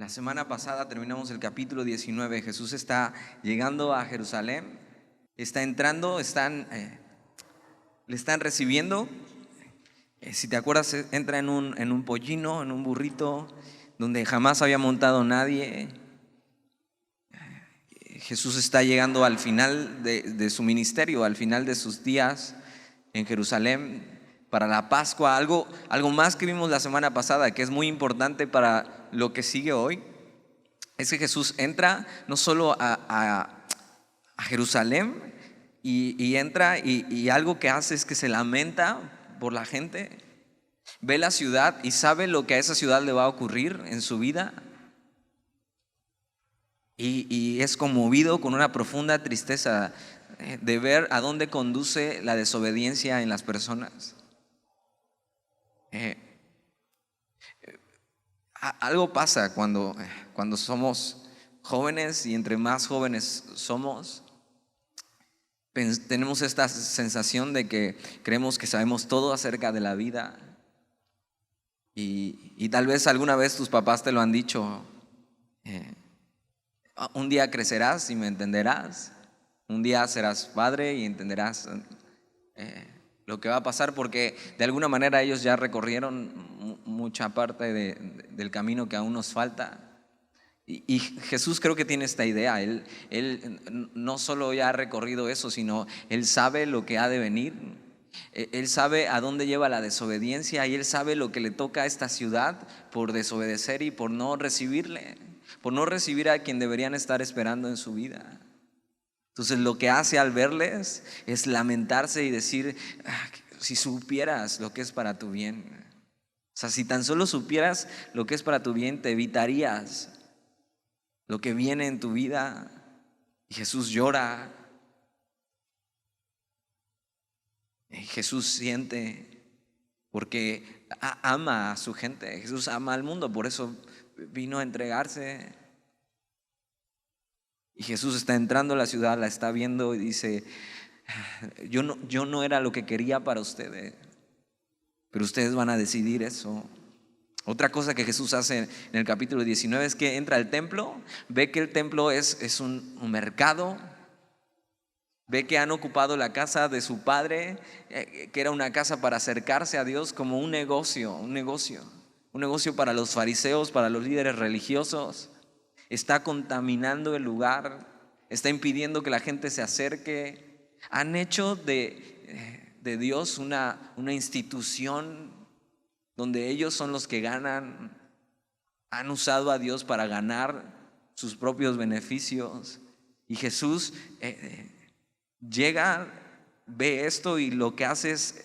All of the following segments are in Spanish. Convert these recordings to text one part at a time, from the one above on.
La semana pasada terminamos el capítulo 19. Jesús está llegando a Jerusalén, está entrando, le están recibiendo. Si te acuerdas, entra en un pollino, en un burrito, donde jamás había montado nadie. Jesús está llegando al final de su ministerio, al final de sus días en Jerusalén para la Pascua. Algo más que vimos la semana pasada, que es muy importante para lo que sigue hoy, es que Jesús entra no solo a Jerusalén y entra y algo que hace es que se lamenta por la gente, ve la ciudad y sabe lo que a esa ciudad le va a ocurrir en su vida. Y es conmovido con una profunda tristeza de ver a dónde conduce la desobediencia en las personas. Algo pasa cuando somos jóvenes, y entre más jóvenes somos, tenemos esta sensación de que creemos que sabemos todo acerca de la vida. Y tal vez alguna vez tus papás te lo han dicho. Un día crecerás y me entenderás. Un día serás padre y entenderás lo que va a pasar, porque de alguna manera ellos ya recorrieron mucha parte del camino que aún nos falta. Y Jesús creo que tiene esta idea. Él no solo ya ha recorrido eso, sino Él sabe lo que ha de venir. Él sabe a dónde lleva la desobediencia, y Él sabe lo que le toca a esta ciudad por desobedecer y por no recibirle, por no recibir a quien deberían estar esperando en su vida. Entonces lo que hace al verles es lamentarse y decir: si supieras lo que es para tu bien. O sea, si tan solo supieras lo que es para tu bien, te evitarías lo que viene en tu vida. Y Jesús llora. Y Jesús siente, porque ama a su gente. Jesús ama al mundo, por eso vino a entregarse. Y Jesús está entrando a la ciudad, la está viendo y dice: yo no era lo que quería para ustedes, pero ustedes van a decidir eso. Otra cosa que Jesús hace en el capítulo 19 es que entra al templo, ve que el templo es un mercado, ve que han ocupado la casa de su padre, que era una casa para acercarse a Dios, como un negocio para los fariseos, para los líderes religiosos. Está contaminando el lugar, está impidiendo que la gente se acerque. Han hecho de Dios una institución donde ellos son los que ganan. Han usado a Dios para ganar sus propios beneficios. Y Jesús llega, ve esto, y lo que hace es,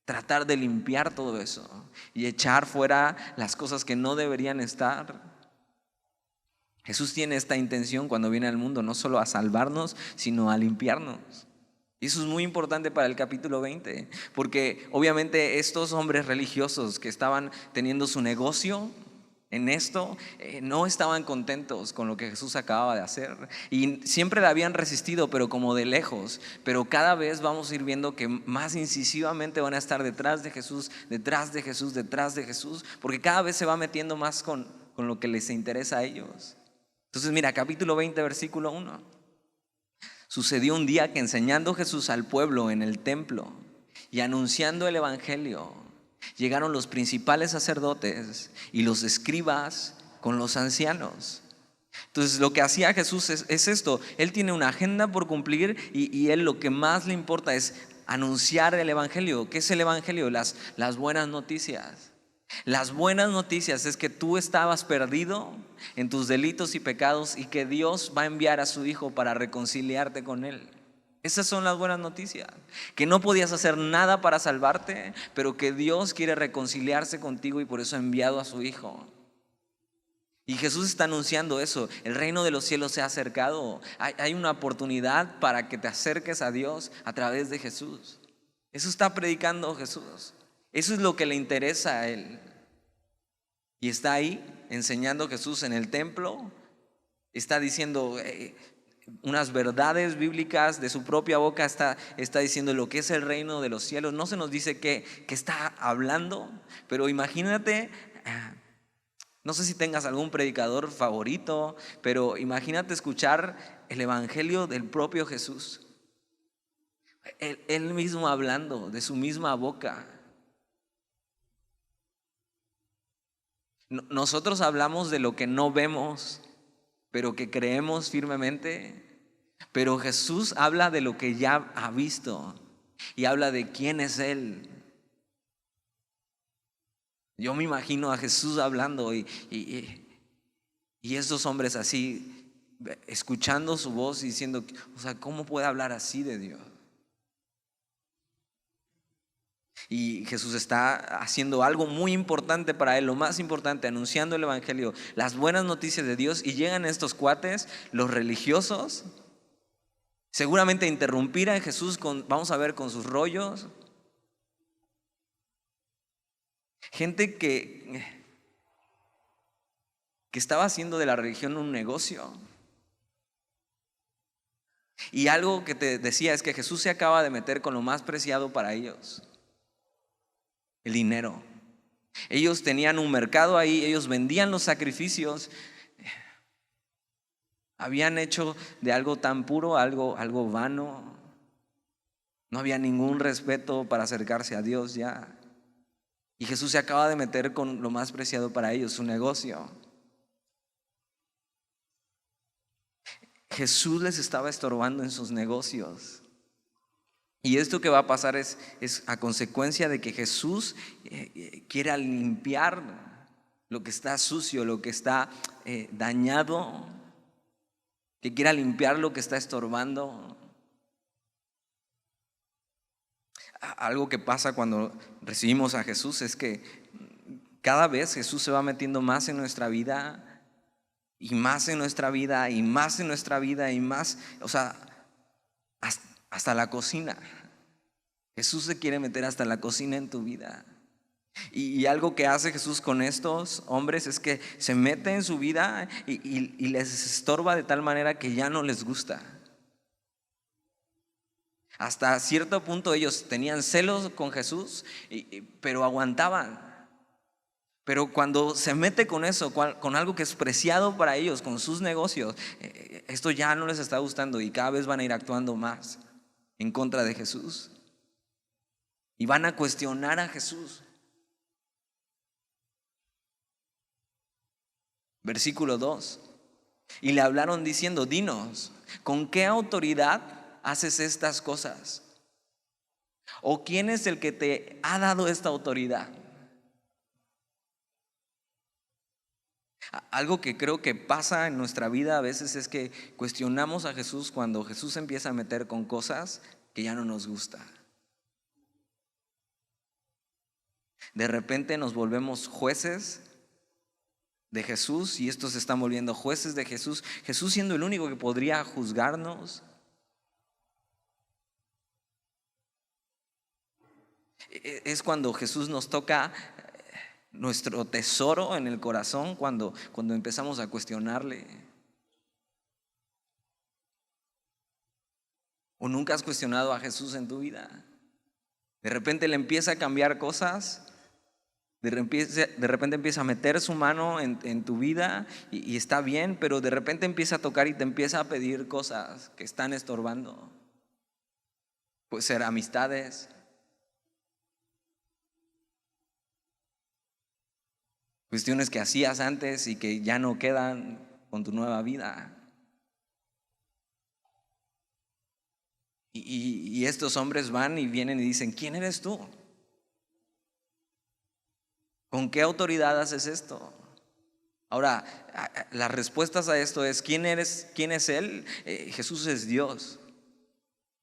tratar de limpiar todo eso y echar fuera las cosas que no deberían estar. Jesús tiene esta intención cuando viene al mundo, no solo a salvarnos, sino a limpiarnos. Y eso es muy importante para el capítulo 20, porque obviamente estos hombres religiosos que estaban teniendo su negocio en esto, no estaban contentos con lo que Jesús acababa de hacer, y siempre le habían resistido, pero como de lejos. Pero cada vez vamos a ir viendo que más incisivamente van a estar detrás de Jesús, detrás de Jesús, detrás de Jesús, porque cada vez se va metiendo más con lo que les interesa a ellos. Entonces mira, capítulo 20, versículo 1. Sucedió un día que, enseñando Jesús al pueblo en el templo y anunciando el evangelio, llegaron los principales sacerdotes y los escribas con los ancianos. Entonces lo que hacía Jesús es esto. Él tiene una agenda por cumplir, y él lo que más le importa es anunciar el evangelio. ¿Qué es el evangelio? Las buenas noticias. Las buenas noticias es que tú estabas perdido en tus delitos y pecados, y que Dios va a enviar a su Hijo para reconciliarte con Él. Esas son las buenas noticias. Que no podías hacer nada para salvarte, pero que Dios quiere reconciliarse contigo, y por eso ha enviado a su Hijo. Y Jesús está anunciando eso. El reino de los cielos se ha acercado. Hay una oportunidad para que te acerques a Dios a través de Jesús. Eso está predicando Jesús. Eso es lo que le interesa a Él. Y está ahí enseñando Jesús en el templo. Está diciendo unas verdades bíblicas de su propia boca. Está diciendo lo que es el reino de los cielos. No se nos dice qué está hablando, pero imagínate No sé si tengas algún predicador favorito, pero imagínate escuchar el evangelio del propio Jesús. Él mismo hablando de su misma boca. Nosotros hablamos de lo que no vemos, pero que creemos firmemente. Pero Jesús habla de lo que ya ha visto y habla de quién es Él. Yo me imagino a Jesús hablando y estos hombres así, escuchando su voz y diciendo, o sea, ¿cómo puede hablar así de Dios? Y Jesús está haciendo algo muy importante para él, lo más importante, anunciando el evangelio, las buenas noticias de Dios, y llegan estos cuates, los religiosos, seguramente a interrumpir a Jesús vamos a ver, con sus rollos. Gente que estaba haciendo de la religión un negocio. Y algo que te decía es que Jesús se acaba de meter con lo más preciado para ellos: el dinero. Ellos tenían un mercado ahí, ellos vendían los sacrificios. Habían hecho de algo tan puro algo vano. No había ningún respeto para acercarse a Dios ya. Y Jesús se acaba de meter con lo más preciado para ellos, su negocio. Jesús les estaba estorbando en sus negocios. Y esto que va a pasar es a consecuencia de que Jesús quiera limpiar lo que está sucio, lo que está dañado, que quiera limpiar lo que está estorbando. Algo que pasa cuando recibimos a Jesús es que cada vez Jesús se va metiendo más en nuestra vida y más en nuestra vida y más en nuestra vida y más, o sea, hasta la cocina. Jesús se quiere meter hasta la cocina en tu vida. Y algo que hace Jesús con estos hombres es que se mete en su vida y les estorba de tal manera que ya no les gusta. Hasta cierto punto ellos tenían celos con Jesús, pero aguantaban. Pero cuando se mete con eso, con algo que es preciado para ellos, con sus negocios, esto ya no les está gustando y cada vez van a ir actuando más en contra de Jesús. Y van a cuestionar a Jesús. Versículo 2. Y le hablaron diciendo: dinos, ¿con qué autoridad haces estas cosas? ¿O quién es el que te ha dado esta autoridad? Algo que creo que pasa en nuestra vida a veces es que cuestionamos a Jesús cuando Jesús empieza a meter con cosas que ya no nos gusta. De repente nos volvemos jueces de Jesús y estos se están volviendo jueces de Jesús. Jesús siendo el único que podría juzgarnos. Es cuando Jesús nos toca nuestro tesoro en el corazón, cuando empezamos a cuestionarle. ¿O nunca has cuestionado a Jesús en tu vida? De repente le empieza a cambiar cosas. De repente empieza a meter su mano en tu vida y está bien, pero de repente empieza a tocar y te empieza a pedir cosas que están estorbando. Puede ser amistades, cuestiones que hacías antes y que ya no quedan con tu nueva vida. Y estos hombres van y vienen y dicen: ¿quién eres tú? ¿Con qué autoridad haces esto? Ahora, las respuestas a esto es: ¿quién eres? ¿Quién es Él? Jesús es Dios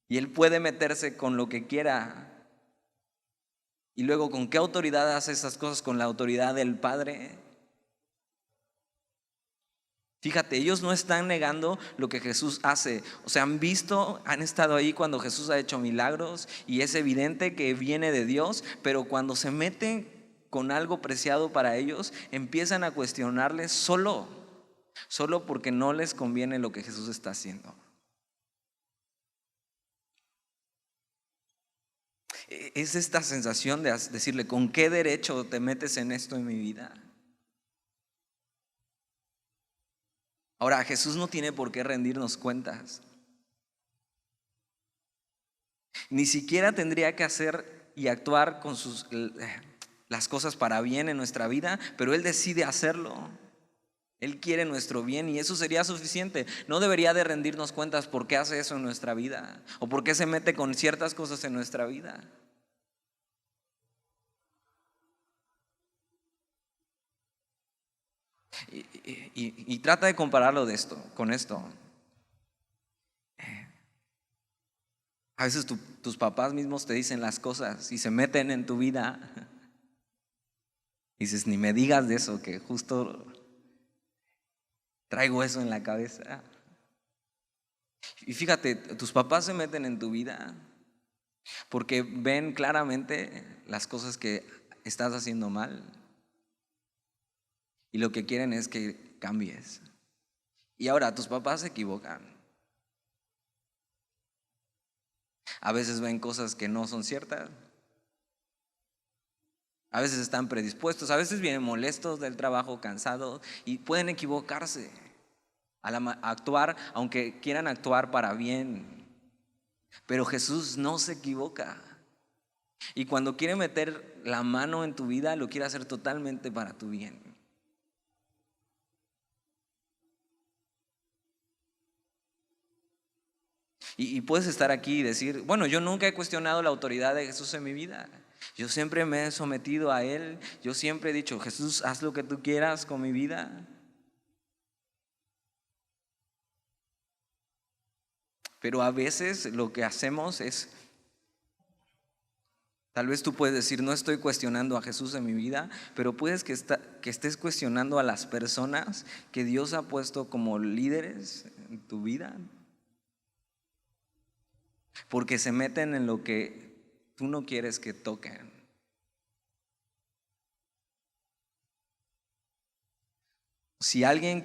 y Él puede meterse con lo que quiera. Y luego, ¿con qué autoridad hace esas cosas? Con la autoridad del Padre. Fíjate, ellos no están negando lo que Jesús hace. O sea, han estado ahí cuando Jesús ha hecho milagros y es evidente que viene de Dios, pero cuando se meten con algo preciado para ellos, empiezan a cuestionarle solo porque no les conviene lo que Jesús está haciendo. Es esta sensación de decirle: ¿con qué derecho te metes en esto en mi vida? Ahora, Jesús no tiene por qué rendirnos cuentas. Ni siquiera tendría que hacer y actuar con las cosas para bien en nuestra vida, pero Él decide hacerlo. Él quiere nuestro bien y eso sería suficiente. No debería de rendirnos cuentas por qué hace eso en nuestra vida o por qué se mete con ciertas cosas en nuestra vida. Y trata de compararlo con esto. A veces tus papás mismos te dicen las cosas y se meten en tu vida. Y dices, ni me digas de eso, que justo traigo eso en la cabeza. Y fíjate, tus papás se meten en tu vida porque ven claramente las cosas que estás haciendo mal. Y lo que quieren es que cambies. Y ahora tus papás se equivocan. A veces ven cosas que no son ciertas. A veces están predispuestos, a veces vienen molestos del trabajo, cansados y pueden equivocarse al actuar, aunque quieran actuar para bien. Pero Jesús no se equivoca. Y cuando quiere meter la mano en tu vida, lo quiere hacer totalmente para tu bien. Y puedes estar aquí y decir, bueno, yo nunca he cuestionado la autoridad de Jesús en mi vida. Yo siempre me he sometido a Él. Yo siempre he dicho, Jesús, haz lo que tú quieras con mi vida. Pero a veces lo que hacemos es, tal vez tú puedes decir, no estoy cuestionando a Jesús en mi vida, pero puedes que estés cuestionando a las personas que Dios ha puesto como líderes en tu vida. Porque se meten en lo que tú no quieres que toquen. Si alguien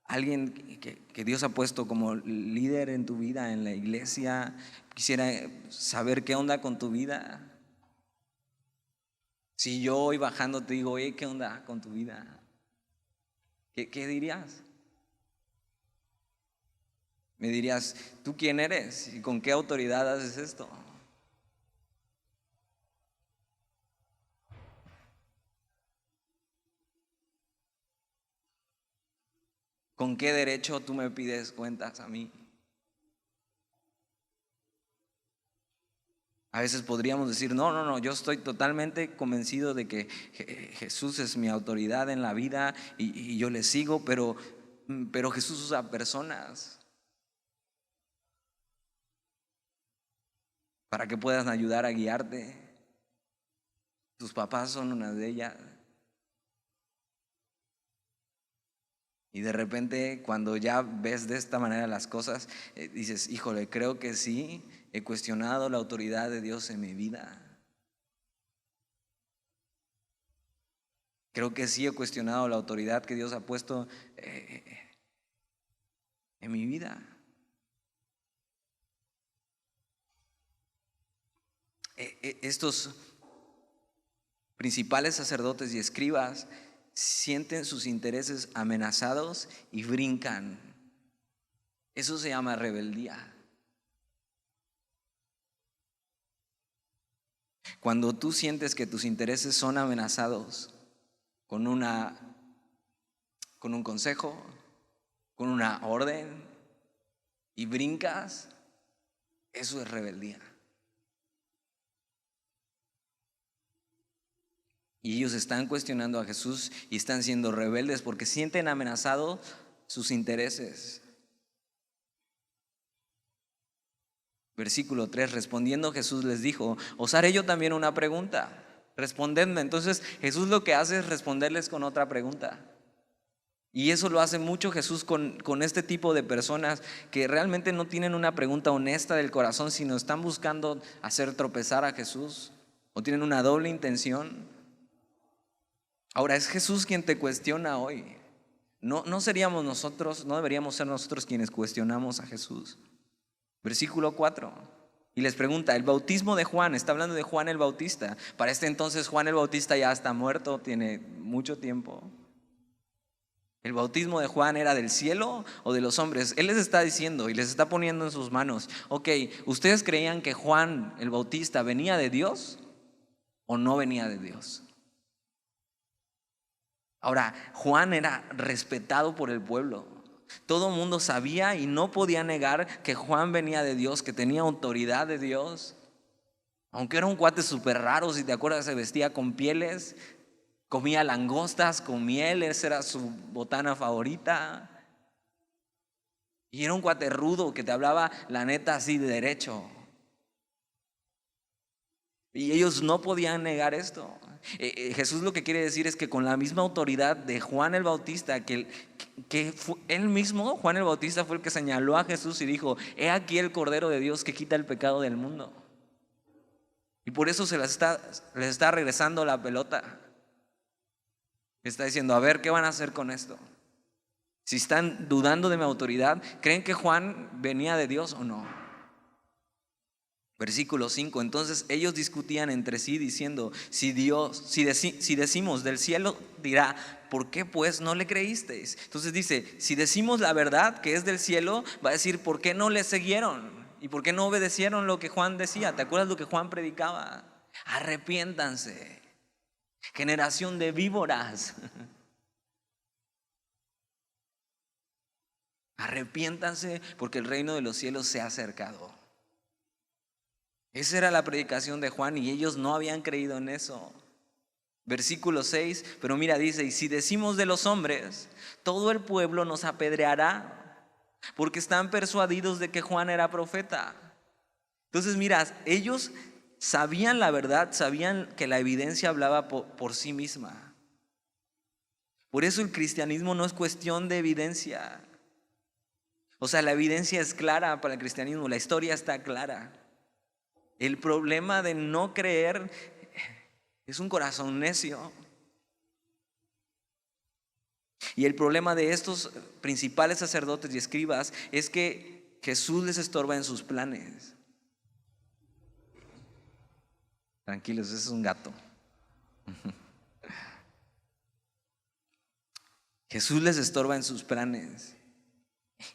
alguien que Dios ha puesto como líder en tu vida, en la iglesia, quisiera saber qué onda con tu vida. Si yo hoy bajando te digo, oye, ¿qué onda con tu vida? ¿Qué dirías? Me dirías, ¿tú quién eres? ¿Y con qué autoridad haces esto? ¿Con qué derecho tú me pides cuentas a mí? A veces podríamos decir, no, yo estoy totalmente convencido de que Jesús es mi autoridad en la vida y yo le sigo, pero Jesús usa personas para que puedan ayudar a guiarte. Tus papás son una de ellas. Y de repente, cuando ya ves de esta manera las cosas, dices, híjole, creo que sí, he cuestionado la autoridad de Dios en mi vida. Creo que sí he cuestionado la autoridad que Dios ha puesto en mi vida. Estos principales sacerdotes y escribas sienten sus intereses amenazados y brincan. Eso se llama rebeldía. Cuando tú sientes que tus intereses son amenazados con un consejo, con una orden y brincas, eso es rebeldía. Y ellos están cuestionando a Jesús y están siendo rebeldes porque sienten amenazados sus intereses. Versículo 3, respondiendo Jesús les dijo, os haré yo también una pregunta, respondedme. Entonces Jesús lo que hace es responderles con otra pregunta. Y eso lo hace mucho Jesús con este tipo de personas que realmente no tienen una pregunta honesta del corazón, sino están buscando hacer tropezar a Jesús o tienen una doble intención. Ahora es Jesús quien te cuestiona hoy. No seríamos nosotros, no deberíamos ser nosotros quienes cuestionamos a Jesús. Versículo 4. Y les pregunta, el bautismo de Juan, está hablando de Juan el Bautista. Para este entonces Juan el Bautista ya está muerto, tiene mucho tiempo. ¿El bautismo de Juan era del cielo o de los hombres? Él les está diciendo y les está poniendo en sus manos: ok, ¿ustedes creían que Juan el Bautista venía de Dios o no venía de Dios? Ahora, Juan era respetado por el pueblo. Todo el mundo sabía y no podía negar que Juan venía de Dios, que tenía autoridad de Dios. Aunque era un cuate súper raro, si te acuerdas, se vestía con pieles, comía langostas con miel, esa era su botana favorita. Y era un cuate rudo que te hablaba la neta así de derecho. Y ellos no podían negar esto. Jesús lo que quiere decir es que con la misma autoridad de Juan el Bautista, él mismo, Juan el Bautista, fue el que señaló a Jesús y dijo: he aquí el Cordero de Dios que quita el pecado del mundo. Y por eso les está regresando la pelota. Está diciendo: a ver, ¿qué van a hacer con esto? Si están dudando de mi autoridad, ¿creen que Juan venía de Dios o no? Versículo 5. Entonces ellos discutían entre sí diciendo: si decimos del cielo, dirá, ¿por qué pues no le creísteis? Entonces dice: si decimos la verdad que es del cielo, va a decir, ¿por qué no le siguieron? ¿Y por qué no obedecieron lo que Juan decía? ¿Te acuerdas lo que Juan predicaba? Arrepiéntanse, generación de víboras. Arrepiéntanse porque el reino de los cielos se ha acercado. Esa era la predicación de Juan y ellos no habían creído en eso. Versículo 6, pero mira, dice: y si decimos de los hombres, todo el pueblo nos apedreará, porque están persuadidos de que Juan era profeta. Entonces mira, ellos sabían la verdad, sabían que la evidencia hablaba por sí misma. Por eso el cristianismo no es cuestión de evidencia. O sea, la evidencia es clara para el cristianismo, la historia está clara. El problema de no creer es un corazón necio. Y el problema de estos principales sacerdotes y escribas es que Jesús les estorba en sus planes. Tranquilos, ese es un gato. Jesús les estorba en sus planes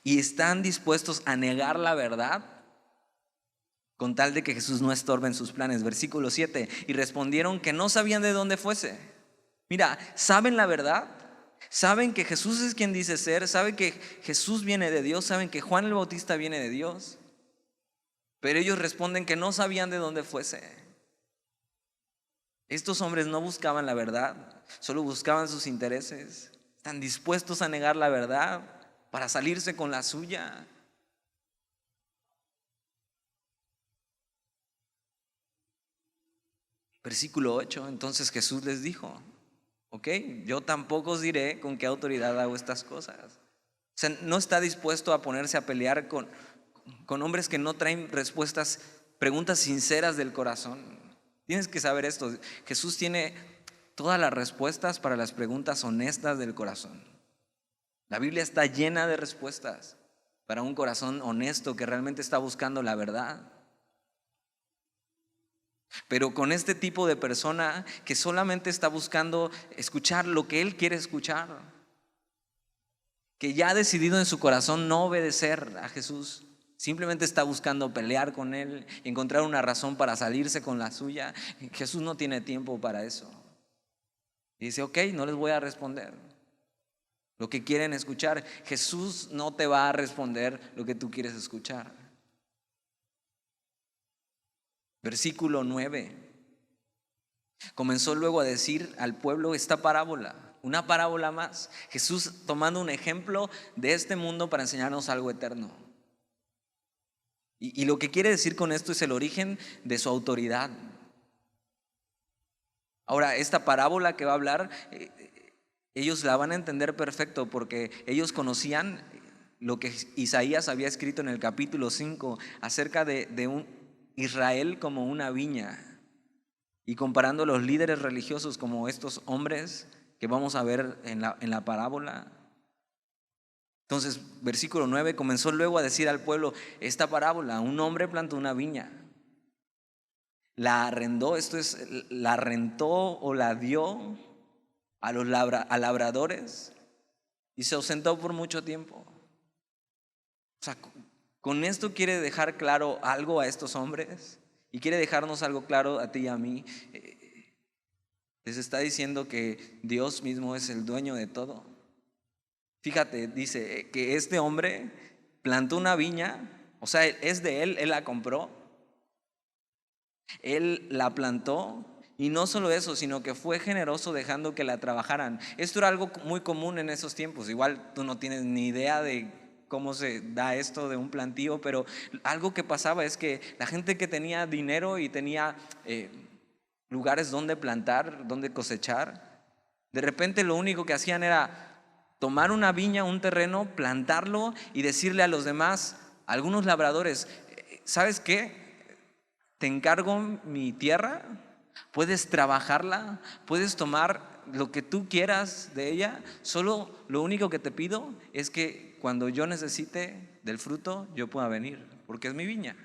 y están dispuestos a negar la verdad con tal de que Jesús no estorbe en sus planes. Versículo 7, y respondieron que no sabían de dónde fuese. Mira, saben la verdad, saben que Jesús es quien dice ser, saben que Jesús viene de Dios, saben que Juan el Bautista viene de Dios, pero ellos responden que no sabían de dónde fuese. Estos hombres no buscaban la verdad, solo buscaban sus intereses. Están dispuestos a negar la verdad para salirse con la suya. Versículo 8, entonces Jesús les dijo: ok, yo tampoco os diré con qué autoridad hago estas cosas. O sea, no está dispuesto a ponerse a pelear con hombres que no traen respuestas, preguntas sinceras del corazón. Tienes que saber esto: Jesús tiene todas las respuestas para las preguntas honestas del corazón. La Biblia está llena de respuestas para un corazón honesto que realmente está buscando la verdad. Pero con este tipo de persona que solamente está buscando escuchar lo que él quiere escuchar, que ya ha decidido en su corazón no obedecer a Jesús, simplemente está buscando pelear con él, encontrar una razón para salirse con la suya. Jesús no tiene tiempo para eso. Y dice: ok, no les voy a responder lo que quieren escuchar. Jesús no te va a responder lo que tú quieres escuchar. Versículo 9. Comenzó luego a decir al pueblo esta parábola, una parábola más. Jesús tomando un ejemplo de este mundo para enseñarnos algo eterno. Y lo que quiere decir con esto es el origen de su autoridad. Ahora, esta parábola que va a hablar, ellos la van a entender perfecto porque ellos conocían lo que Isaías había escrito en el capítulo 5 acerca de un Israel como una viña, y comparando los líderes religiosos como estos hombres que vamos a ver en la parábola. Entonces, versículo 9, comenzó luego a decir al pueblo esta parábola: un hombre plantó una viña, la arrendó, esto es, la rentó o la dio a labradores, y se ausentó por mucho tiempo. O sea, con esto quiere dejar claro algo a estos hombres y quiere dejarnos algo claro a ti y a mí. Les está diciendo que Dios mismo es el dueño de todo. Fíjate, dice que este hombre plantó una viña, o sea, es de él, él la compró, él la plantó. Y no solo eso, sino que fue generoso dejando que la trabajaran. Esto era algo muy común en esos tiempos. Igual tú no tienes ni idea de cómo se da esto de un plantío, pero algo que pasaba es que la gente que tenía dinero y tenía lugares donde plantar, donde cosechar, de repente lo único que hacían era tomar una viña, un terreno, plantarlo y decirle a los demás, a algunos labradores, ¿sabes qué? Te encargo mi tierra, puedes trabajarla, puedes tomar lo que tú quieras de ella, solo lo único que te pido es que cuando yo necesite del fruto, yo pueda venir, porque es mi viña.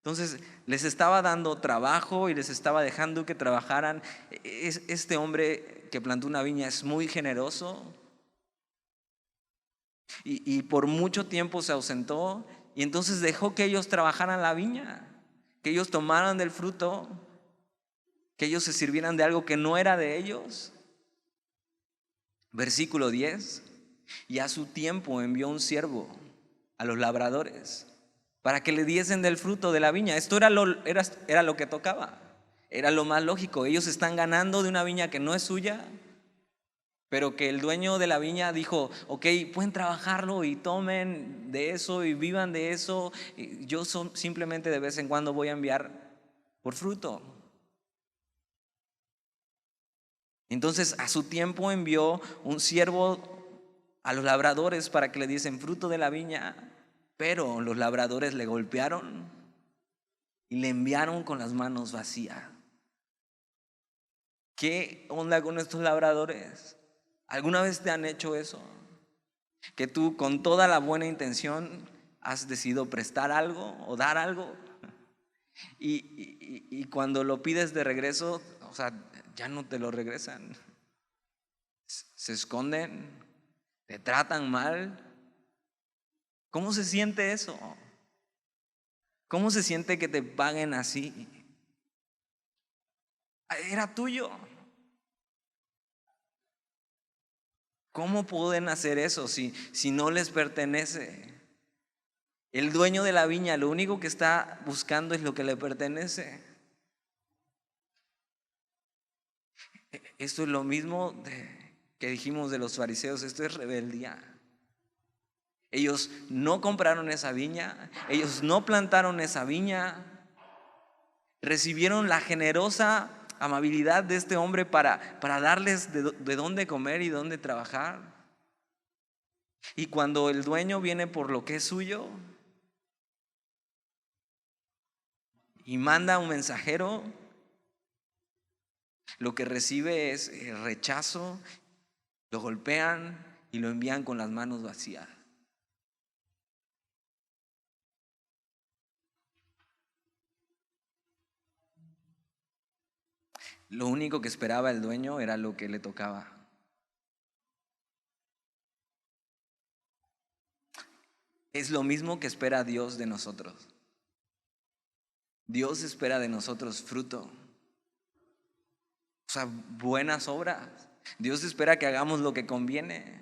Entonces les estaba dando trabajo y les estaba dejando que trabajaran. Este hombre que plantó una viña es muy generoso y por mucho tiempo se ausentó y entonces dejó que ellos trabajaran la viña, que ellos tomaran del fruto, que ellos se sirvieran de algo que no era de ellos. Versículo 10. Y a su tiempo envió un siervo a los labradores para que le diesen del fruto de la viña. Esto era lo que tocaba, era lo más lógico. Ellos están ganando de una viña que no es suya, pero que el dueño de la viña dijo, ok, pueden trabajarlo y tomen de eso y vivan de eso. Yo simplemente de vez en cuando voy a enviar por fruto. Entonces a su tiempo envió un siervo a los labradores para que le diesen fruto de la viña, pero los labradores le golpearon y le enviaron con las manos vacías. ¿Qué onda con estos labradores? ¿Alguna vez te han hecho eso? Que tú con toda la buena intención has decidido prestar algo o dar algo y cuando lo pides de regreso, o sea, ya no te lo regresan. Se esconden, te tratan mal. ¿Cómo se siente eso? ¿Cómo se siente que te paguen así? Era tuyo. ¿Cómo pueden hacer eso si no les pertenece? El dueño de la viña lo único que está buscando es lo que le pertenece. Esto es lo mismo que dijimos de los fariseos, esto es rebeldía. Ellos no compraron esa viña, ellos no plantaron esa viña, recibieron la generosa amabilidad de este hombre para darles de dónde comer y dónde trabajar. Y cuando el dueño viene por lo que es suyo y manda un mensajero, lo que recibe es rechazo, lo golpean y lo envían con las manos vacías. Lo único que esperaba el dueño era lo que le tocaba. Es lo mismo que espera Dios de nosotros. Dios espera de nosotros fruto, o sea, buenas obras. Dios espera que hagamos lo que conviene.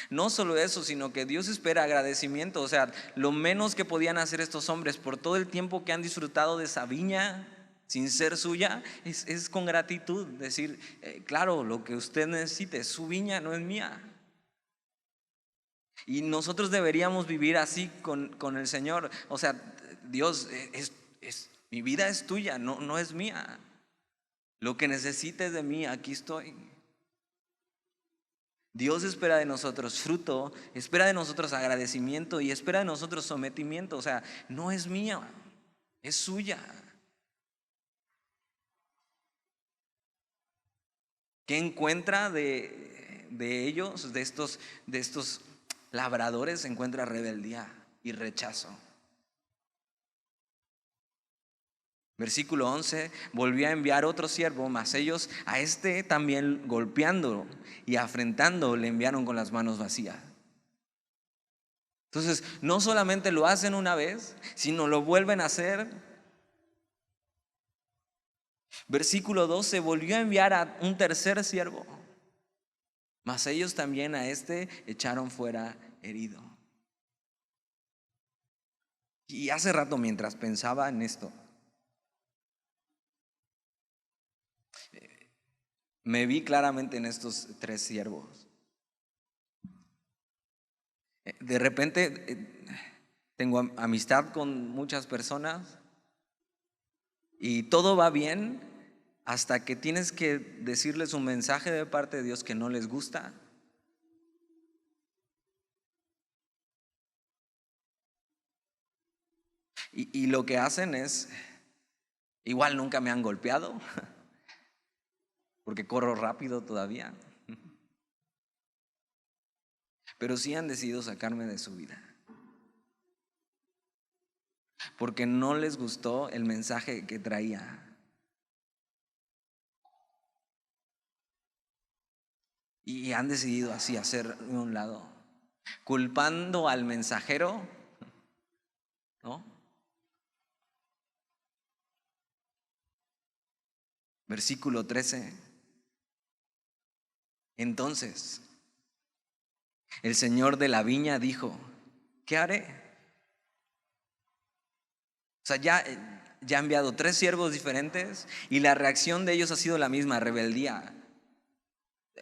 No solo eso, sino que Dios espera agradecimiento. O sea, lo menos que podían hacer estos hombres por todo el tiempo que han disfrutado de esa viña sin ser suya es con gratitud. Decir, claro, lo que usted necesite es su viña, no es mía. Y nosotros deberíamos vivir así con el Señor. O sea, Dios, mi vida es tuya, no es mía. Lo que necesites de mí, aquí estoy. Dios espera de nosotros fruto, espera de nosotros agradecimiento y espera de nosotros sometimiento. O sea, no es mía, es suya. ¿Qué encuentra de ellos, de estos labradores? Encuentra rebeldía y rechazo. Versículo 11, volvió a enviar otro siervo, mas ellos a este también golpeándolo y afrentando le enviaron con las manos vacías. Entonces, no solamente lo hacen una vez, sino lo vuelven a hacer. Versículo 12, volvió a enviar a un tercer siervo, mas ellos también a este echaron fuera herido. Y hace rato, mientras pensaba en esto, me vi claramente en estos tres siervos. De repente tengo amistad con muchas personas y todo va bien hasta que tienes que decirles un mensaje de parte de Dios que no les gusta. Y lo que hacen es, igual nunca me han golpeado, porque corro rápido todavía, pero sí han decidido sacarme de su vida, porque no les gustó el mensaje que traía. Y han decidido así hacerme a un lado, culpando al mensajero, ¿no? Versículo 13. Entonces, el señor de la viña dijo, ¿qué haré? O sea, ya ha enviado tres siervos diferentes y la reacción de ellos ha sido la misma, rebeldía.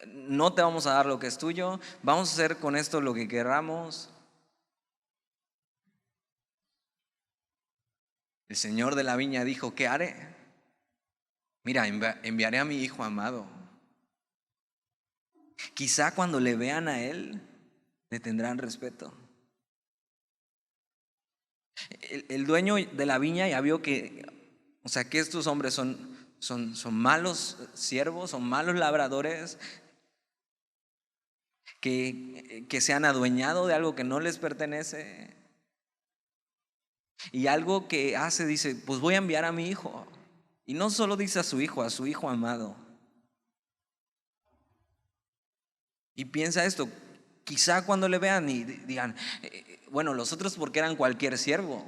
No te vamos a dar lo que es tuyo, vamos a hacer con esto lo que queramos. El señor de la viña dijo, ¿qué haré? Mira, enviaré a mi hijo amado. Quizá cuando le vean a él, le tendrán respeto. El dueño de la viña ya vio que, o sea, que estos hombres son malos siervos, son malos labradores, que se han adueñado de algo que no les pertenece. Y algo que hace, dice, pues voy a enviar a mi hijo. Y no solo dice a su hijo amado. Y piensa esto, quizá cuando le vean y digan, bueno, los otros porque eran cualquier siervo,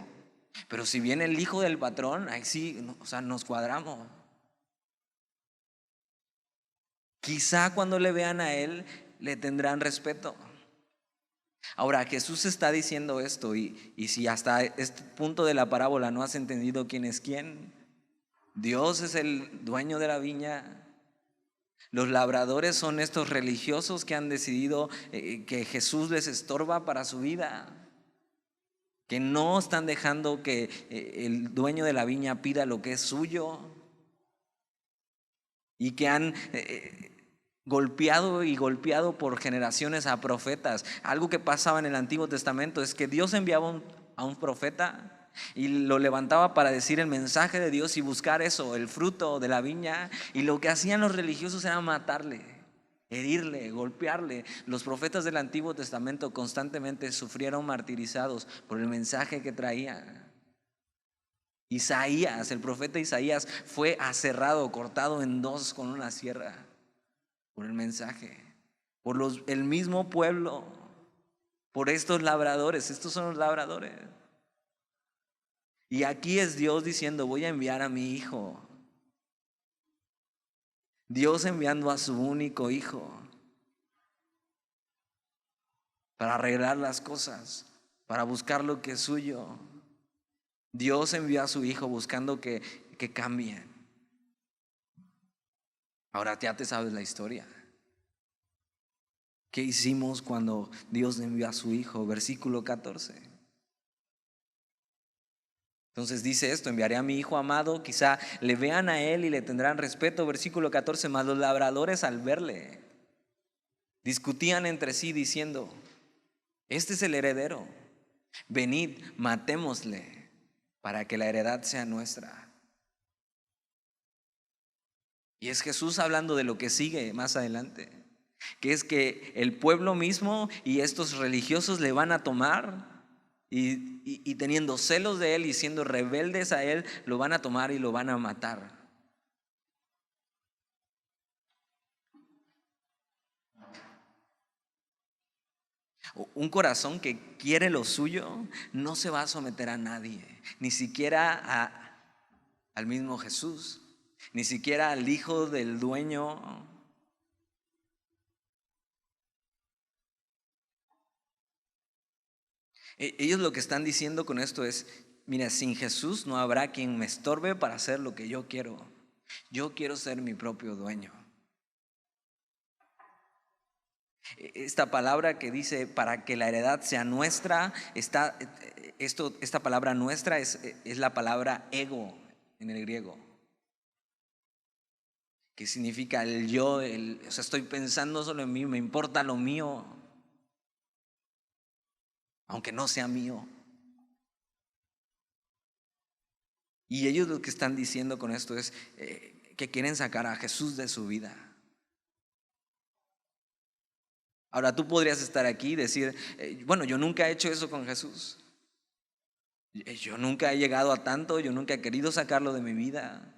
pero si viene el hijo del patrón, ahí sí, o sea, nos cuadramos. Quizá cuando le vean a él, le tendrán respeto. Ahora, Jesús está diciendo esto y si hasta este punto de la parábola no has entendido quién es quién, Dios es el dueño de la viña. Los labradores son estos religiosos que han decidido que Jesús les estorba para su vida, que no están dejando que el dueño de la viña pida lo que es suyo y que han golpeado y golpeado por generaciones a profetas. Algo que pasaba en el Antiguo Testamento es que Dios enviaba a un profeta y lo levantaba para decir el mensaje de Dios y buscar eso, el fruto de la viña, y lo que hacían los religiosos era matarle, herirle, golpearle. Los profetas del Antiguo Testamento constantemente sufrieron martirizados por el mensaje que traían. Isaías, el profeta Isaías, fue aserrado, cortado en dos con una sierra por el mensaje, por el mismo pueblo, por estos labradores. Estos son los labradores. Y aquí es Dios diciendo, voy a enviar a mi hijo. Dios enviando a su único hijo para arreglar las cosas, para buscar lo que es suyo. Dios envió a su hijo buscando que cambien. Ahora ya te sabes la historia. ¿Qué hicimos cuando Dios envió a su hijo? Versículo 14. Entonces dice esto, enviaré a mi hijo amado, quizá le vean a él y le tendrán respeto. Versículo 14, mas los labradores al verle discutían entre sí diciendo, este es el heredero, venid, matémosle para que la heredad sea nuestra. Y es Jesús hablando de lo que sigue más adelante, que es que el pueblo mismo y estos religiosos le van a tomar y teniendo celos de él y siendo rebeldes a él, lo van a tomar y lo van a matar. Un corazón que quiere lo suyo no se va a someter a nadie, ni siquiera al mismo Jesús, ni siquiera al hijo del dueño. Ellos lo que están diciendo con esto es: mira, sin Jesús no habrá quien me estorbe para hacer lo que yo quiero. Yo quiero ser mi propio dueño. Esta palabra que dice para que la heredad sea nuestra, esta palabra nuestra es la palabra ego en el griego, que significa el yo, o sea, estoy pensando solo en mí, me importa lo mío, aunque no sea mío. Y ellos lo que están diciendo con esto es que quieren sacar a Jesús de su vida. Ahora tú podrías estar aquí y decir, bueno, yo nunca he hecho eso con Jesús. Yo nunca he llegado a tanto, yo nunca he querido sacarlo de mi vida.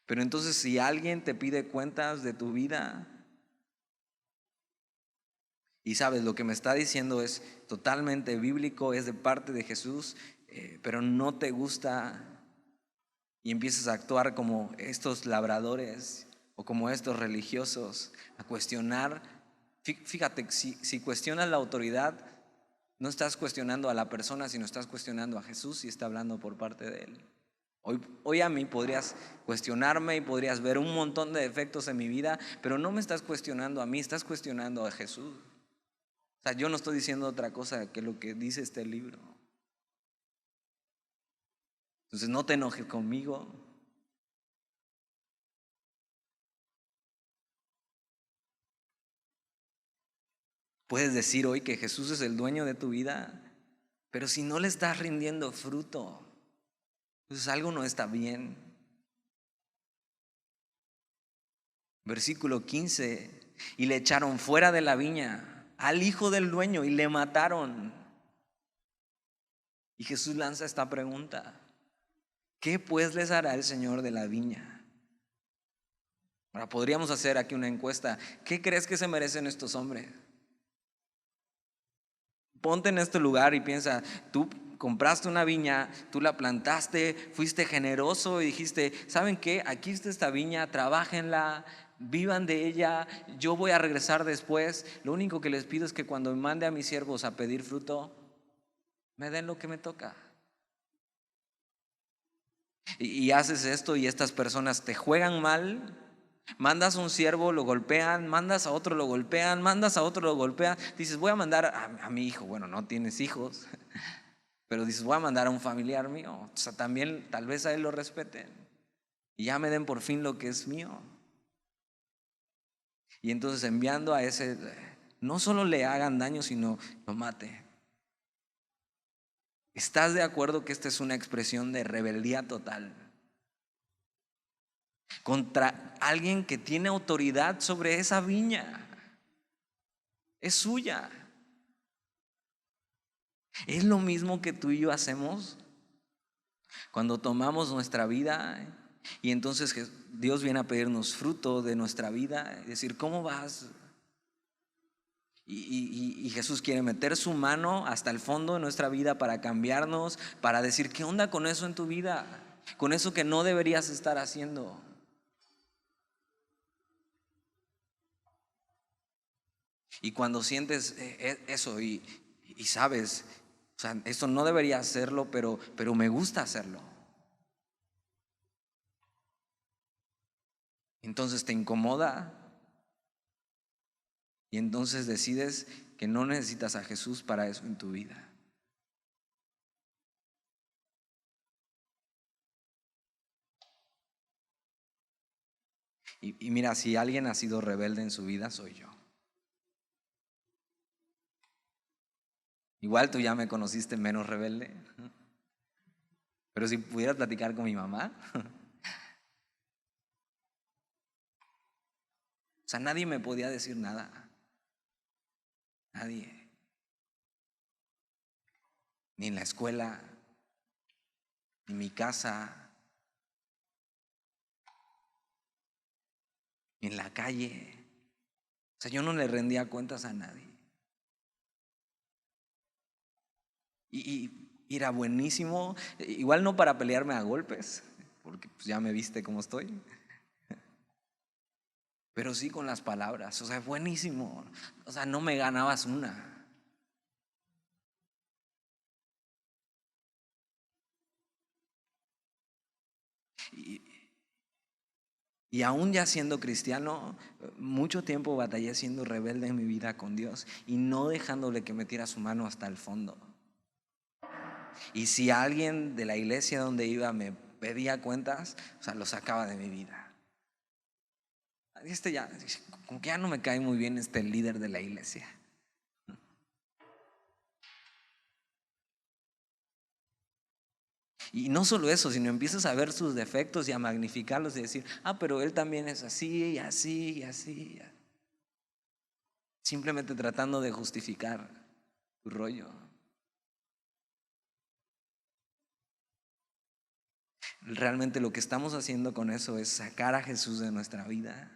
Pero entonces si alguien te pide cuentas de tu vida y sabes lo que me está diciendo es totalmente bíblico, es de parte de Jesús, pero no te gusta y empiezas a actuar como estos labradores o como estos religiosos, a cuestionar. Fíjate, si cuestionas la autoridad, no estás cuestionando a la persona, sino estás cuestionando a Jesús y está hablando por parte de Él. Hoy a mí podrías cuestionarme y podrías ver un montón de defectos en mi vida, pero no me estás cuestionando a mí, estás cuestionando a Jesús. O sea, yo no estoy diciendo otra cosa que lo que dice este libro. Entonces no te enojes conmigo. Puedes decir hoy que Jesús es el dueño de tu vida, pero si no le estás rindiendo fruto, pues algo no está bien. Versículo 15: y le echaron fuera de la viña al hijo del dueño y le mataron. Y Jesús lanza esta pregunta: ¿qué pues les hará el Señor de la viña? Ahora podríamos hacer aquí una encuesta. ¿Qué crees que se merecen estos hombres? Ponte en este lugar y piensa, tú compraste una viña, tú la plantaste, fuiste generoso y dijiste, ¿saben qué? Aquí está esta viña, trabájenla, vivan de ella, yo voy a regresar después. Lo único que les pido es que cuando me mande a mis siervos a pedir fruto, me den lo que me toca. Y haces esto y estas personas te juegan mal. Mandas a un siervo, lo golpean, mandas a otro, lo golpean, mandas a otro, lo golpean. Dices, voy a mandar a mi hijo. Bueno, no tienes hijos, pero dices, voy a mandar a un familiar mío. O sea, también tal vez a él lo respeten y ya me den por fin lo que es mío. Y entonces enviando a ese, no solo le hagan daño, sino lo mate. ¿Estás de acuerdo que esta es una expresión de rebeldía total contra alguien que tiene autoridad sobre esa viña? Es suya. Es lo mismo que tú y yo hacemos cuando tomamos nuestra vida y entonces Dios viene a pedirnos fruto de nuestra vida, es decir, ¿cómo vas? Y Jesús quiere meter su mano hasta el fondo de nuestra vida para cambiarnos, para decir, ¿qué onda con eso en tu vida? Con eso que no deberías estar haciendo. Y cuando sientes eso y sabes, o sea, esto no debería hacerlo, pero me gusta hacerlo. Entonces te incomoda y entonces decides que no necesitas a Jesús para eso en tu vida. Y mira, si alguien ha sido rebelde en su vida, soy yo. Igual tú ya me conociste menos rebelde, pero si pudieras platicar con mi mamá, o sea, nadie me podía decir nada. Nadie. ni en la escuela, ni en mi casa, ni en la calle. O sea, yo no le rendía cuentas a nadie. Y era buenísimo, igual no para pelearme a golpes, porque pues ya me viste cómo estoy, pero sí con las palabras. O sea, buenísimo. O sea, no me ganabas una. Y, y aún ya siendo cristiano, mucho tiempo batallé siendo rebelde en mi vida con Dios y no dejándole que metiera su mano hasta el fondo. Y si alguien de la iglesia donde iba me pedía cuentas, o sea, lo sacaba de mi vida. Ya, como que ya no me cae muy bien este líder de la iglesia. Y no solo eso, sino empiezas a ver sus defectos y a magnificarlos y decir, pero él también es así y así y así. Simplemente tratando de justificar tu rollo. Realmente lo que estamos haciendo con eso es sacar a Jesús de nuestra vida.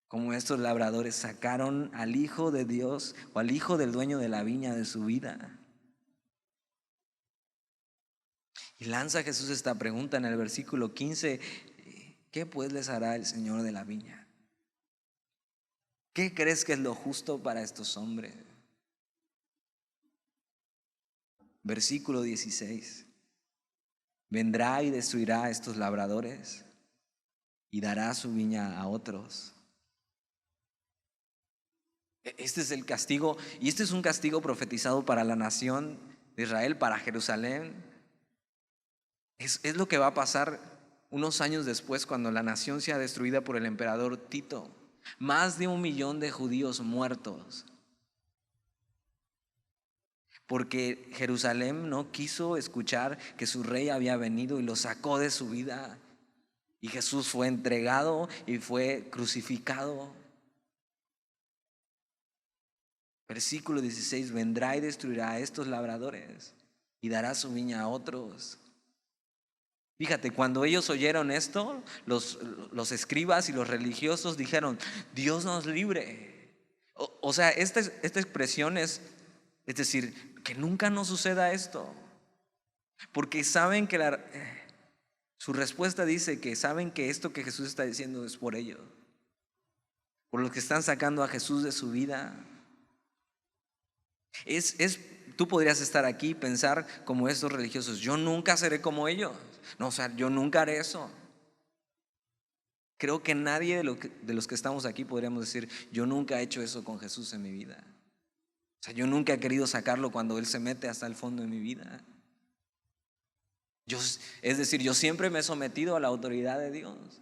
Como estos labradores sacaron al Hijo de Dios o al Hijo del dueño de la viña de su vida. Y lanza Jesús esta pregunta en el versículo 15: ¿qué pues les hará el Señor de la viña? ¿Qué crees que es lo justo para estos hombres? Versículo 16: vendrá y destruirá a estos labradores y dará su viña a otros. Este es el castigo, y este es un castigo profetizado para la nación de Israel, para Jerusalén. Es lo que va a pasar unos años después, cuando la nación sea destruida por el emperador Tito. Más de 1 millón de judíos muertos, porque Jerusalén no quiso escuchar que su rey había venido y lo sacó de su vida. Y Jesús fue entregado y fue crucificado. Versículo 16: vendrá y destruirá a estos labradores y dará su viña a otros. Fíjate, cuando ellos oyeron esto, los escribas y los religiosos dijeron: Dios nos libre. O sea, esta expresión es decir, que nunca nos suceda esto. Porque saben que su respuesta dice que saben que esto que Jesús está diciendo es por ellos, por los que están sacando a Jesús de su vida. Tú podrías estar aquí y pensar como estos religiosos: yo nunca seré como ellos. No, o sea, yo nunca haré eso. Creo que nadie de los que estamos aquí podríamos decir: yo nunca he hecho eso con Jesús en mi vida. O sea, yo nunca he querido sacarlo cuando Él se mete hasta el fondo de mi vida. Es decir, yo siempre me he sometido a la autoridad de Dios.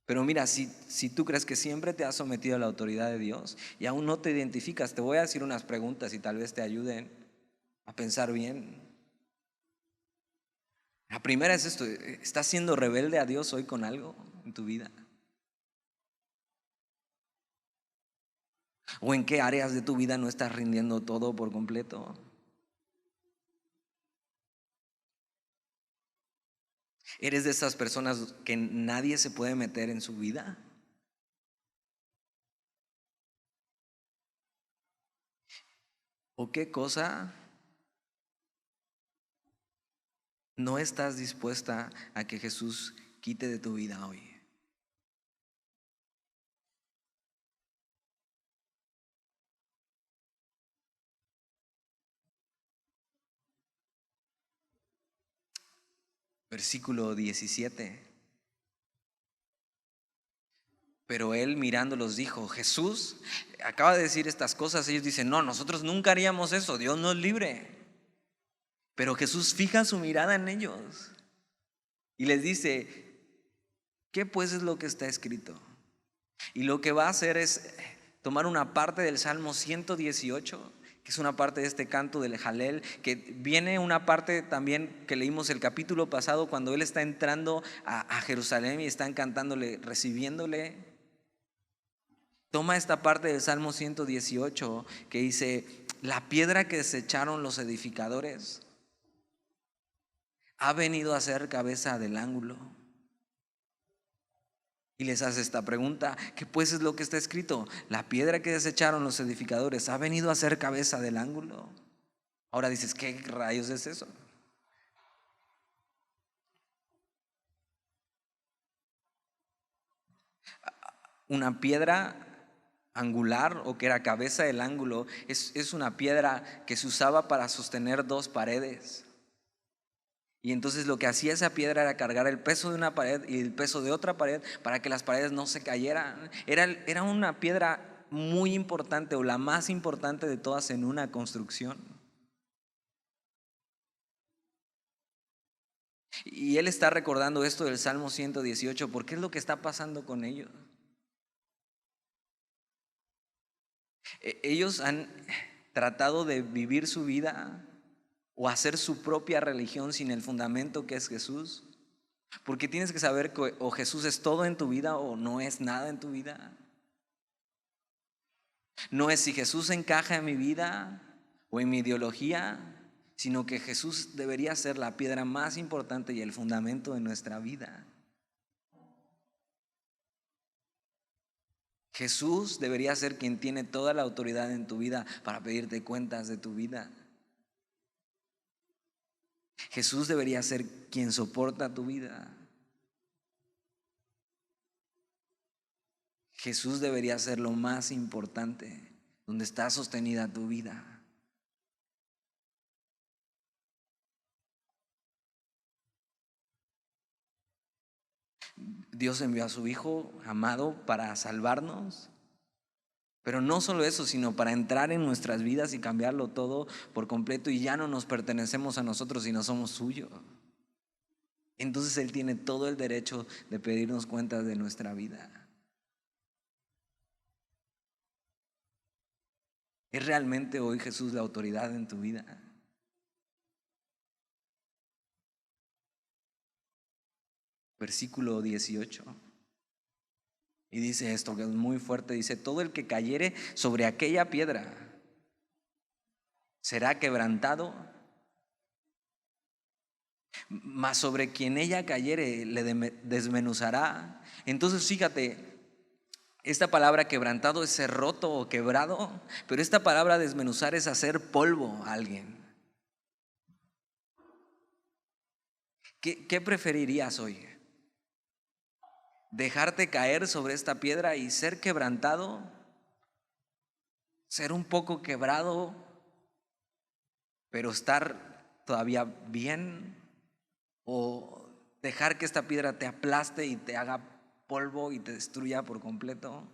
Pero mira, si tú crees que siempre te has sometido a la autoridad de Dios y aún no te identificas, te voy a decir unas preguntas y tal vez te ayuden a pensar bien. La primera es esto: ¿estás siendo rebelde a Dios hoy con algo en tu vida? ¿O en qué áreas de tu vida no estás rindiendo todo por completo? ¿Eres de esas personas que nadie se puede meter en su vida? ¿O qué cosa no estás dispuesta a que Jesús quite de tu vida hoy? Versículo 17: pero él mirándolos dijo: Jesús acaba de decir estas cosas. Ellos dicen: no, nosotros nunca haríamos eso, Dios nos libre. Pero Jesús fija su mirada en ellos y les dice: ¿qué pues es lo que está escrito? Y lo que va a hacer es tomar una parte del Salmo 118, que es una parte de este canto del Jalel, que viene una parte también que leímos el capítulo pasado, cuando él está entrando a Jerusalén y están cantándole, recibiéndole. Toma esta parte del Salmo 118 que dice: la piedra que desecharon los edificadores ha venido a ser cabeza del ángulo. Y les hace esta pregunta, ¿qué pues es lo que está escrito? La piedra que desecharon los edificadores ha venido a ser cabeza del ángulo. Ahora dices, ¿qué rayos es eso? Una piedra angular, o que era cabeza del ángulo, es una piedra que se usaba para sostener dos paredes. Y entonces lo que hacía esa piedra era cargar el peso de una pared y el peso de otra pared para que las paredes no se cayeran. Era una piedra muy importante, o la más importante de todas en una construcción. Y él está recordando esto del Salmo 118 porque es lo que está pasando con ellos. Ellos han tratado de vivir su vida o hacer su propia religión sin el fundamento que es Jesús. Porque tienes que saber que o Jesús es todo en tu vida o no es nada en tu vida. No es si Jesús encaja en mi vida o en mi ideología, sino que Jesús debería ser la piedra más importante y el fundamento de nuestra vida. Jesús debería ser quien tiene toda la autoridad en tu vida para pedirte cuentas de tu vida. Jesús debería ser quien soporta tu vida. Jesús debería ser lo más importante, donde está sostenida tu vida. Dios envió a su Hijo amado para salvarnos, pero no solo eso, sino para entrar en nuestras vidas y cambiarlo todo por completo, y ya no nos pertenecemos a nosotros, sino somos suyos. Entonces Él tiene todo el derecho de pedirnos cuentas de nuestra vida. ¿Es realmente hoy Jesús la autoridad en tu vida? Versículo 18. Y dice esto que es muy fuerte, dice, todo el que cayere sobre aquella piedra será quebrantado, mas sobre quien ella cayere le desmenuzará. Entonces fíjate, esta palabra quebrantado es ser roto o quebrado, pero esta palabra desmenuzar es hacer polvo a alguien. ¿Qué preferirías hoy? ¿Dejarte caer sobre esta piedra y ser quebrantado? ¿Ser un poco quebrado, pero estar todavía bien? ¿O dejar que esta piedra te aplaste y te haga polvo y te destruya por completo?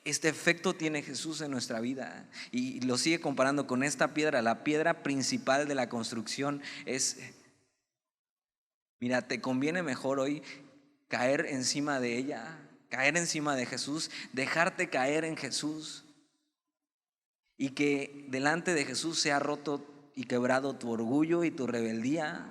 Este efecto tiene Jesús en nuestra vida, y lo sigue comparando con esta piedra. La piedra principal de la construcción es, mira, te conviene mejor hoy caer encima de ella, caer encima de Jesús, dejarte caer en Jesús, y que delante de Jesús sea roto y quebrado tu orgullo y tu rebeldía,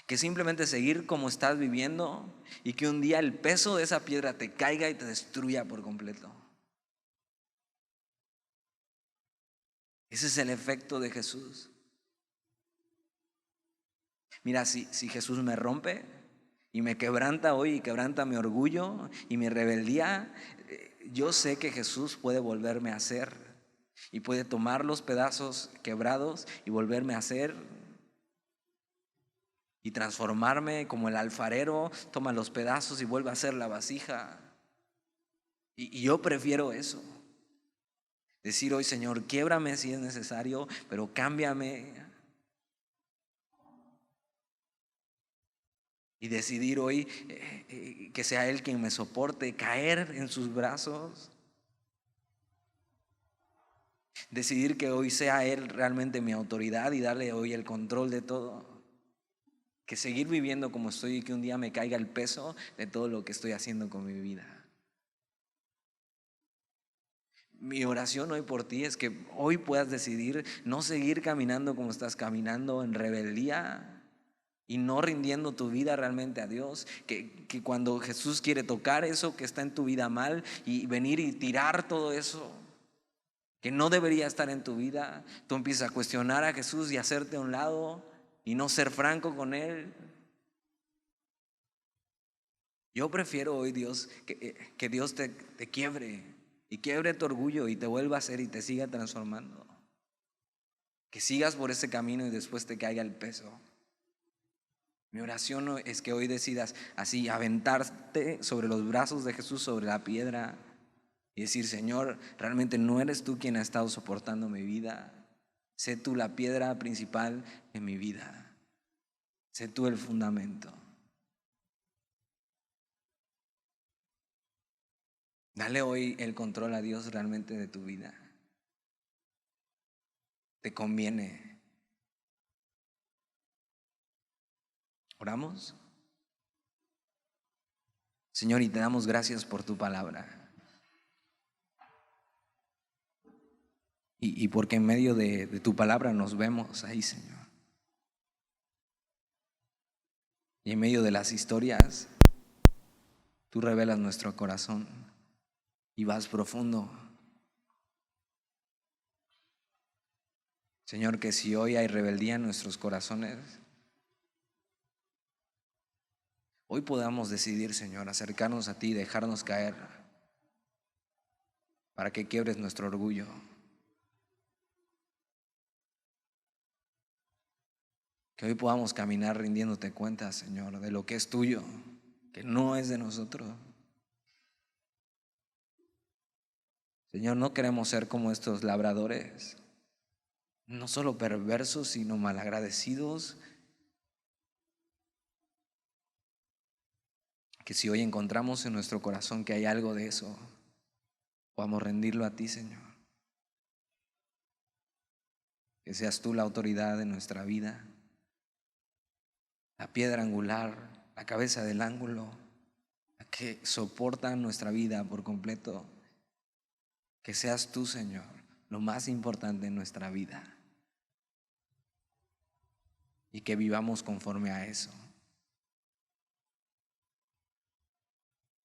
que simplemente seguir como estás viviendo y que un día el peso de esa piedra te caiga y te destruya por completo. Ese es el efecto de Jesús. Mira, si Jesús me rompe y me quebranta hoy y quebranta mi orgullo y mi rebeldía, yo sé que Jesús puede volverme a hacer y puede tomar los pedazos quebrados y volverme a hacer y transformarme como el alfarero, toma los pedazos y vuelve a hacer la vasija. Y yo prefiero eso. Decir hoy, Señor, quiébrame si es necesario, pero cámbiame. Y decidir hoy que sea Él quien me soporte, caer en sus brazos. Decidir que hoy sea Él realmente mi autoridad y darle hoy el control de todo. Que seguir viviendo como estoy y que un día me caiga el peso de todo lo que estoy haciendo con mi vida. Mi oración hoy por ti es que hoy puedas decidir no seguir caminando como estás caminando en rebeldía, y no rindiendo tu vida realmente a Dios, que cuando Jesús quiere tocar eso que está en tu vida mal y venir y tirar todo eso que no debería estar en tu vida, tú empiezas a cuestionar a Jesús y hacerte a un lado y no ser franco con Él. Yo prefiero hoy, Dios, que Dios te quiebre y quiebre tu orgullo y te vuelva a hacer y te siga transformando. Que sigas por ese camino y después te caiga el peso. Mi oración es que hoy decidas así aventarte sobre los brazos de Jesús, sobre la piedra y decir: Señor, realmente no eres tú quien ha estado soportando mi vida. Sé tú la piedra principal en mi vida. Sé tú el fundamento. Dale hoy el control a Dios realmente de tu vida. Te conviene. ¿Oramos? Señor, y te damos gracias por tu palabra. Y porque en medio de tu palabra nos vemos ahí, Señor. Y en medio de las historias, tú revelas nuestro corazón y vas profundo. Señor, que si hoy hay rebeldía en nuestros corazones, hoy podamos decidir, Señor, acercarnos a ti y dejarnos caer para que quiebres nuestro orgullo. Que hoy podamos caminar rindiéndote cuenta, Señor, de lo que es tuyo, que no es de nosotros. Señor, no queremos ser como estos labradores, no solo perversos, sino malagradecidos. Que si hoy encontramos en nuestro corazón que hay algo de eso, podamos rendirlo a ti, Señor. Que seas tú la autoridad de nuestra vida, la piedra angular, la cabeza del ángulo, la que soporta nuestra vida por completo. Que seas tú, Señor, lo más importante en nuestra vida. Y que vivamos conforme a eso.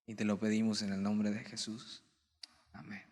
Y te lo pedimos en el nombre de Jesús. Amén.